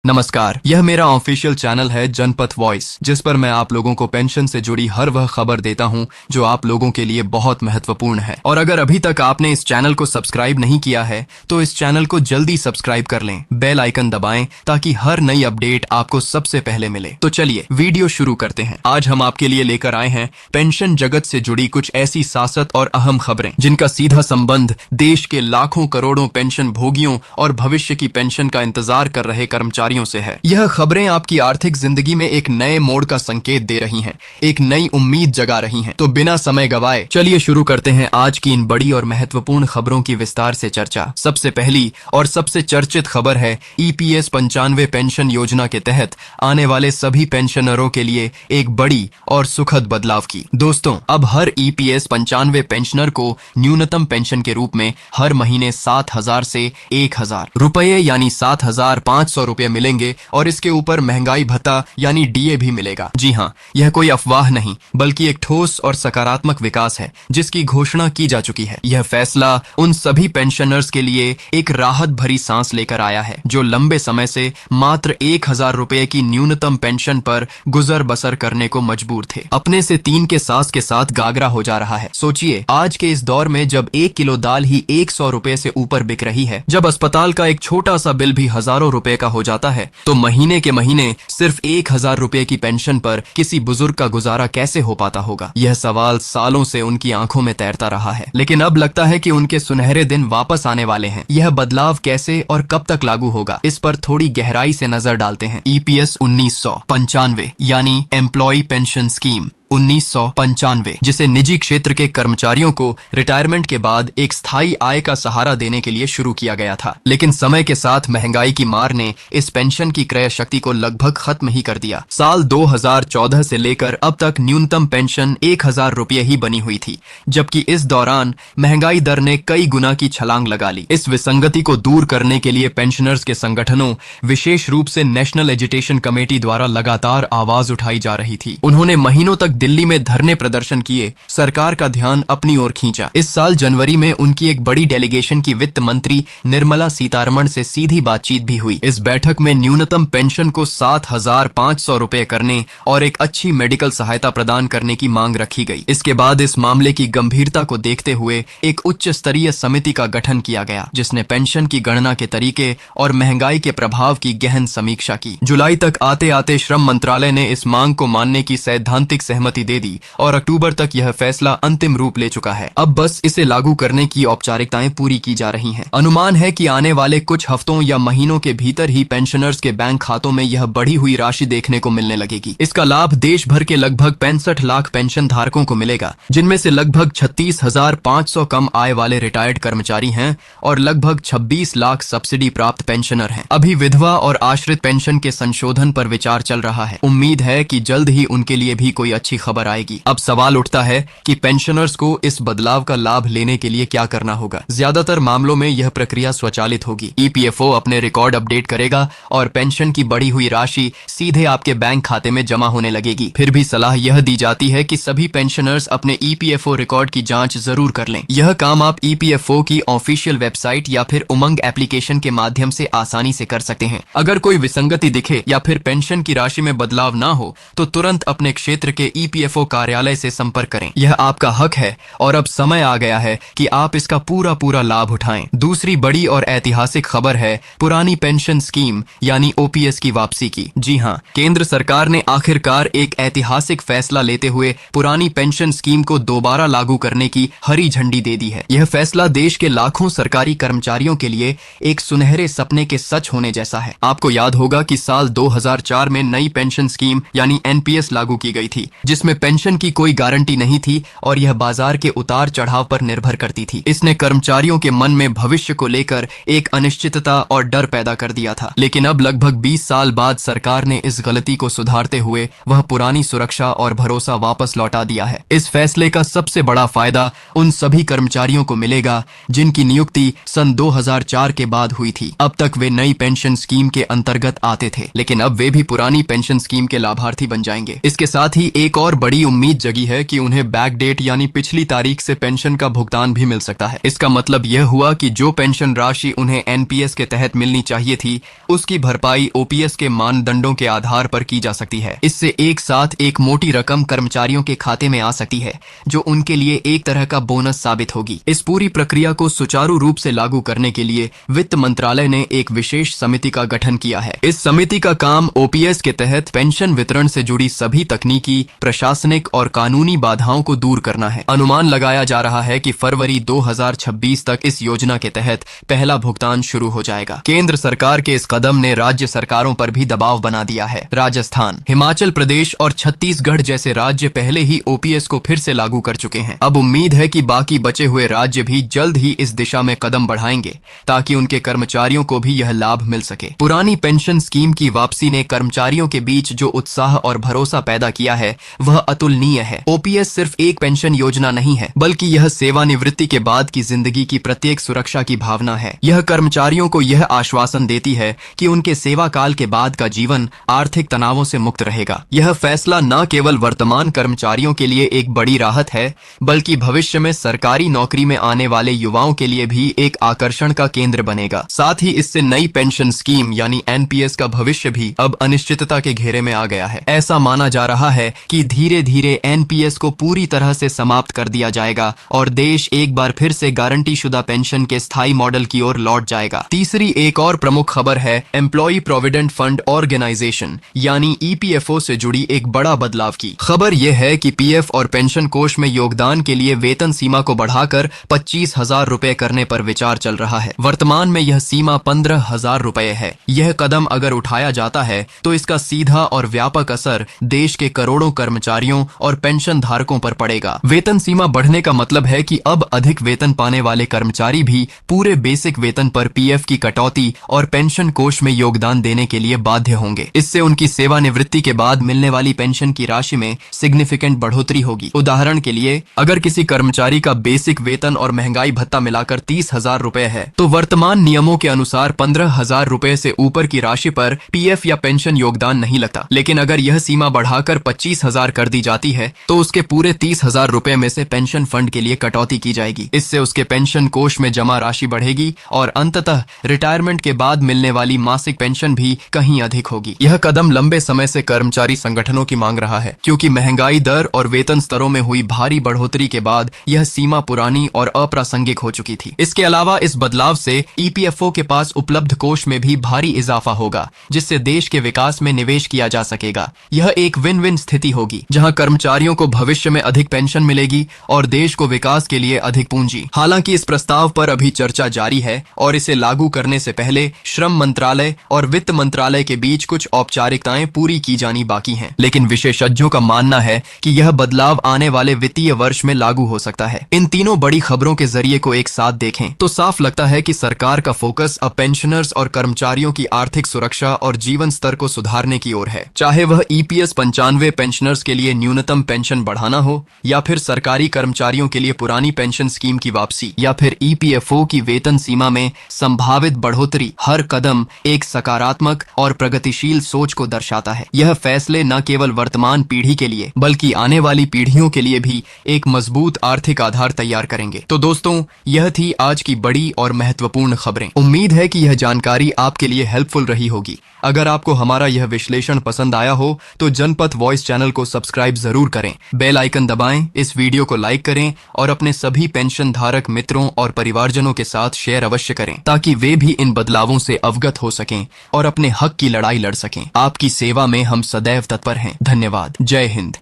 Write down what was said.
नमस्कार, यह मेरा ऑफिशियल चैनल है जनपथ वॉइस, जिस पर मैं आप लोगों को पेंशन से जुड़ी हर वह खबर देता हूं जो आप लोगों के लिए बहुत महत्वपूर्ण है। और अगर अभी तक आपने इस चैनल को सब्सक्राइब नहीं किया है तो इस चैनल को जल्दी सब्सक्राइब कर लें, बेल आइकन दबाएं ताकि हर नई अपडेट आपको सबसे पहले मिले। तो चलिए वीडियो शुरू करते हैं। आज हम आपके लिए लेकर आए हैं पेंशन जगत से जुड़ी कुछ ऐसी सासत और अहम खबरें जिनका सीधा संबंध देश के लाखों करोड़ों पेंशन भोगियों और भविष्य की पेंशन का इंतजार कर रहे कर्मचारियों से है। यह खबरें आपकी आर्थिक जिंदगी में एक नए मोड़ का संकेत दे रही हैं, एक नई उम्मीद जगा रही हैं। तो बिना समय गवाए चलिए शुरू करते हैं आज की इन बड़ी और महत्वपूर्ण खबरों की विस्तार से चर्चा। सबसे पहली और सबसे चर्चित खबर है ईपीएस 95 पेंशन योजना के तहत आने वाले सभी पेंशनरों के लिए एक बड़ी और सुखद बदलाव की। दोस्तों, अब हर ईपीएस 95 पेंशनर को न्यूनतम पेंशन के रूप में हर महीने 7,000 से 1,000 रुपये यानी 7,500 रुपये मिलेंगे और इसके ऊपर महंगाई भत्ता यानी डीए भी मिलेगा। जी हाँ, यह कोई अफवाह नहीं बल्कि एक ठोस और सकारात्मक विकास है जिसकी घोषणा की जा चुकी है। यह फैसला उन सभी पेंशनर्स के लिए एक राहत भरी सांस लेकर आया है जो लंबे समय से मात्र 1,000 रुपये की न्यूनतम पेंशन पर गुजर बसर करने को मजबूर थे। अपने से 3 के सास के साथ गागरा हो जा रहा है। सोचिए, आज के इस दौर में जब 1 किलो दाल ही 100 रुपए से ऊपर बिक रही है, जब अस्पताल का एक छोटा सा बिल भी हजारों रुपए का हो जाता है, तो महीने के महीने सिर्फ 1,000 रुपए की पेंशन पर किसी बुजुर्ग का गुजारा कैसे हो पाता होगा? यह सवाल सालों से उनकी आंखों में तैरता रहा है, लेकिन अब लगता है कि उनके सुनहरे दिन वापस आने वाले हैं। यह बदलाव कैसे और कब तक लागू होगा, इस पर थोड़ी गहराई से नजर डालते हैं। ईपीएस 1995 यानी एम्प्लॉय पेंशन स्कीम 1995, जिसे निजी क्षेत्र के कर्मचारियों को रिटायरमेंट के बाद एक स्थायी आय का सहारा देने के लिए शुरू किया गया था। लेकिन समय के साथ महंगाई की मार ने इस पेंशन की क्रय शक्ति को लगभग खत्म ही कर दिया। साल 2014 से लेकर अब तक न्यूनतम पेंशन 1,000 रुपये ही बनी हुई थी, जबकि इस दौरान महंगाई दर ने कई गुना की छलांग लगा ली। इस विसंगति को दूर करने के लिए पेंशनर्स के संगठनों, विशेष रूप से नेशनल एजुटेशन कमेटी द्वारा लगातार आवाज उठाई जा रही थी। उन्होंने महीनों तक दिल्ली में धरने प्रदर्शन किए, सरकार का ध्यान अपनी ओर खींचा। इस साल जनवरी में उनकी एक बड़ी डेलीगेशन की वित्त मंत्री निर्मला सीतारमण से सीधी बातचीत भी हुई। इस बैठक में न्यूनतम पेंशन को 7,500 रुपए करने और एक अच्छी मेडिकल सहायता प्रदान करने की मांग रखी गई। इसके बाद इस मामले की गंभीरता को देखते हुए एक उच्च स्तरीय समिति का गठन किया गया, जिसने पेंशन की गणना के तरीके और महंगाई के प्रभाव की गहन समीक्षा की। जुलाई तक आते आते श्रम मंत्रालय ने इस मांग को मानने की सैद्धांतिक सहमति दे दी और अक्टूबर तक यह फैसला अंतिम रूप ले चुका है। अब बस इसे लागू करने की औपचारिकताएं पूरी की जा रही हैं। अनुमान है कि आने वाले कुछ हफ्तों या महीनों के भीतर ही पेंशनर्स के बैंक खातों में यह बढ़ी हुई राशि देखने को मिलने लगेगी। इसका लाभ देश भर के लगभग 65 लाख पेंशन धारकों को मिलेगा, जिनमें से लगभग 36,500 कम आय वाले रिटायर्ड कर्मचारी हैं और लगभग 26 लाख सब्सिडी प्राप्त पेंशनर हैं। अभी विधवा और आश्रित पेंशन के संशोधन पर विचार चल रहा है। उम्मीद है कि जल्द ही उनके लिए भी कोई अच्छी खबर आएगी। अब सवाल उठता है कि पेंशनर्स को इस बदलाव का लाभ लेने के लिए क्या करना होगा। ज्यादातर मामलों में यह प्रक्रिया स्वचालित होगी। ईपीएफओ अपने रिकॉर्ड अपडेट करेगा और पेंशन की बढ़ी हुई राशि सीधे आपके बैंक खाते में जमा होने लगेगी। फिर भी सलाह यह दी जाती है कि सभी पेंशनर्स अपने ईपीएफओ रिकॉर्ड की जांच जरूर कर लें। यह काम आप ईपीएफओ की ऑफिशियल वेबसाइट या फिर उमंग एप्लीकेशन के माध्यम से आसानी से कर सकते हैं। अगर कोई विसंगति दिखे या फिर पेंशन की राशि में बदलाव ना हो तो तुरंत अपने क्षेत्र के ईपीएफओ कार्यालय से संपर्क करें। यह आपका हक है और अब समय आ गया है कि आप इसका पूरा लाभ उठाएं। दूसरी बड़ी और ऐतिहासिक खबर है पुरानी पेंशन स्कीम यानी ओपीएस की वापसी की। जी हां, केंद्र सरकार ने आखिरकार एक ऐतिहासिक फैसला लेते हुए पुरानी पेंशन स्कीम को दोबारा लागू करने की हरी झंडी दे दी है। यह फैसला देश के लाखों सरकारी कर्मचारियों के लिए एक सुनहरे सपने के सच होने जैसा है। आपको याद होगा कि साल 2004 में नई पेंशन स्कीम यानी एनपीएस लागू की गई थी, जिसमें पेंशन की कोई गारंटी नहीं थी और यह बाजार के उतार चढ़ाव पर निर्भर करती थी। इसने कर्मचारियों के मन में भविष्य को लेकर एक अनिश्चितता और डर पैदा कर दिया था। लेकिन अब लगभग 20 साल बाद सरकार ने इस गलती को सुधारते हुए वह पुरानी सुरक्षा और भरोसा वापस लौटा दिया है। इस फैसले का सबसे बड़ा फायदा उन सभी कर्मचारियों को मिलेगा जिनकी नियुक्ति सन 2004 के बाद हुई थी। अब तक वे नई पेंशन स्कीम के अंतर्गत आते थे, लेकिन अब वे भी पुरानी पेंशन स्कीम के लाभार्थी बन जाएंगे। इसके साथ ही एक और बड़ी उम्मीद जगी है कि उन्हें बैक डेट यानी पिछली तारीख से पेंशन का भुगतान भी मिल सकता है। इसका मतलब यह हुआ कि जो पेंशन राशि उन्हें एनपीएस के तहत मिलनी चाहिए थी, उसकी भरपाई ओपीएस के मानदंडों के आधार पर की जा सकती है। इससे एक साथ एक मोटी रकम कर्मचारियों के खाते में आ सकती है, जो उनके लिए एक तरह का बोनस साबित होगी। इस पूरी प्रक्रिया को सुचारू रूप से लागू करने के लिए वित्त मंत्रालय ने एक विशेष समिति का गठन किया है। इस समिति का काम ओपीएस के तहत पेंशन वितरण से जुड़ी सभी तकनीकी, प्रशासनिक और कानूनी बाधाओं को दूर करना है। अनुमान लगाया जा रहा है कि फरवरी 2026 तक इस योजना के तहत पहला भुगतान शुरू हो जाएगा। केंद्र सरकार के इस कदम ने राज्य सरकारों पर भी दबाव बना दिया है। राजस्थान, हिमाचल प्रदेश और छत्तीसगढ़ जैसे राज्य पहले ही ओपीएस को फिर से लागू कर चुके हैं। अब उम्मीद है कि बाकी बचे हुए राज्य भी जल्द ही इस दिशा में कदम बढ़ाएंगे, ताकि उनके कर्मचारियों को भी यह लाभ मिल सके। पुरानी पेंशन स्कीम की वापसी ने कर्मचारियों के बीच जो उत्साह और भरोसा पैदा किया है, वह अतुलनीय है। ओपीएस सिर्फ एक पेंशन योजना नहीं है, बल्कि यह सेवानिवृत्ति के बाद की जिंदगी की प्रत्येक सुरक्षा की भावना है। यह कर्मचारियों को यह आश्वासन देती है कि उनके सेवा काल के बाद का जीवन आर्थिक तनावों से मुक्त रहेगा। यह फैसला न केवल वर्तमान कर्मचारियों के लिए एक बड़ी राहत है, बल्कि भविष्य में सरकारी नौकरी में आने वाले युवाओं के लिए भी एक आकर्षण का केंद्र बनेगा। साथ ही इससे नई पेंशन स्कीम यानी एनपीएस का भविष्य भी अब अनिश्चितता के घेरे में आ गया है। ऐसा माना जा रहा है कि धीरे धीरे एनपीएस को पूरी तरह से समाप्त कर दिया जाएगा और देश एक बार फिर से गारंटी शुदा पेंशन के स्थायी मॉडल की ओर लौट जाएगा। तीसरी एक और प्रमुख खबर है एम्प्लॉय प्रोविडेंट फंड ऑर्गेनाइजेशन यानी ईपीएफओ से जुड़ी एक बड़ा बदलाव की। खबर यह है कि पीएफ और पेंशन कोष में योगदान के लिए वेतन सीमा को बढ़ाकर 25,000 रुपए करने पर विचार चल रहा है। वर्तमान में यह सीमा 15,000 रुपए है। यह कदम अगर उठाया जाता है तो इसका सीधा और व्यापक असर देश के करोड़ों कर्मचारियों और पेंशन धारकों पर पड़ेगा। वेतन सीमा बढ़ने का मतलब है कि अब अधिक वेतन पाने वाले कर्मचारी भी पूरे बेसिक वेतन पर पीएफ की कटौती और पेंशन कोष में योगदान देने के लिए बाध्य होंगे। इससे उनकी सेवानिवृत्ति के बाद मिलने वाली पेंशन की राशि में सिग्निफिकेंट बढ़ोतरी होगी। उदाहरण के लिए, अगर किसी कर्मचारी का बेसिक वेतन और महंगाई भत्ता मिलाकर 30,000 रुपए है, तो वर्तमान नियमों के अनुसार 15,000 रुपए से ऊपर की राशि पर पीएफ या पेंशन योगदान नहीं लगता। लेकिन अगर यह सीमा बढ़ाकर 25,000 कर दी जाती है, तो उसके पूरे 30,000 रुपए में से पेंशन फंड के लिए कटौती की जाएगी। इससे उसके पेंशन कोष में जमा राशि बढ़ेगी और अंततः रिटायरमेंट के बाद मिलने वाली मासिक पेंशन भी कहीं अधिक होगी। यह कदम लंबे समय से कर्मचारी संगठनों की मांग रहा है, क्योंकि महंगाई दर और वेतन स्तरों में हुई भारी बढ़ोतरी के बाद यह सीमा पुरानी और अप्रासंगिक हो चुकी थी। इसके अलावा इस बदलाव से ईपीएफओ के पास उपलब्ध कोष में भी भारी इजाफा होगा, जिससे देश के विकास में निवेश किया जा सकेगा। यह एक विन विन स्थिति होगी, जहां कर्मचारियों को भविष्य में अधिक पेंशन मिलेगी और देश को विकास के लिए अधिक पूंजी। हालांकि इस प्रस्ताव पर अभी चर्चा जारी है और इसे लागू करने से पहले श्रम मंत्रालय और वित्त मंत्रालय के बीच कुछ औपचारिकताएं पूरी की जानी बाकी हैं। लेकिन विशेषज्ञों का मानना है कि यह बदलाव आने वाले वित्तीय वर्ष में लागू हो सकता है। इन तीनों बड़ी खबरों के जरिए को एक साथ देखें तो साफ लगता है कि सरकार का फोकस अब पेंशनर्स और कर्मचारियों की आर्थिक सुरक्षा और जीवन स्तर को सुधारने की ओर है। चाहे वह ईपीएस 95 पेंशनर्स के लिए न्यूनतम पेंशन बढ़ाना हो, या फिर सरकारी कर्मचारियों के लिए पुरानी पेंशन स्कीम की वापसी, या फिर ईपीएफओ की वेतन सीमा में संभावित बढ़ोतरी, हर कदम एक सकारात्मक और प्रगतिशील सोच को दर्शाता है। यह फैसले न केवल वर्तमान पीढ़ी के लिए बल्कि आने वाली पीढ़ियों के लिए भी एक मजबूत आर्थिक आधार तैयार करेंगे। तो दोस्तों, यह थी आज की बड़ी और महत्वपूर्ण खबरें। उम्मीद है कि यह जानकारी आपके लिए हेल्पफुल रही होगी। अगर आपको हमारा यह विश्लेषण पसंद आया हो तो जनपथ वॉइस चैनल को सब्सक्राइब जरूर करें, बेल आइकन दबाएं, इस वीडियो को लाइक करें और अपने सभी पेंशन धारक मित्रों और परिवारजनों के साथ शेयर अवश्य करें, ताकि वे भी इन बदलावों से अवगत हो सकें और अपने हक की लड़ाई लड़ सकें। आपकी सेवा में हम सदैव तत्पर हैं। धन्यवाद। जय हिंद।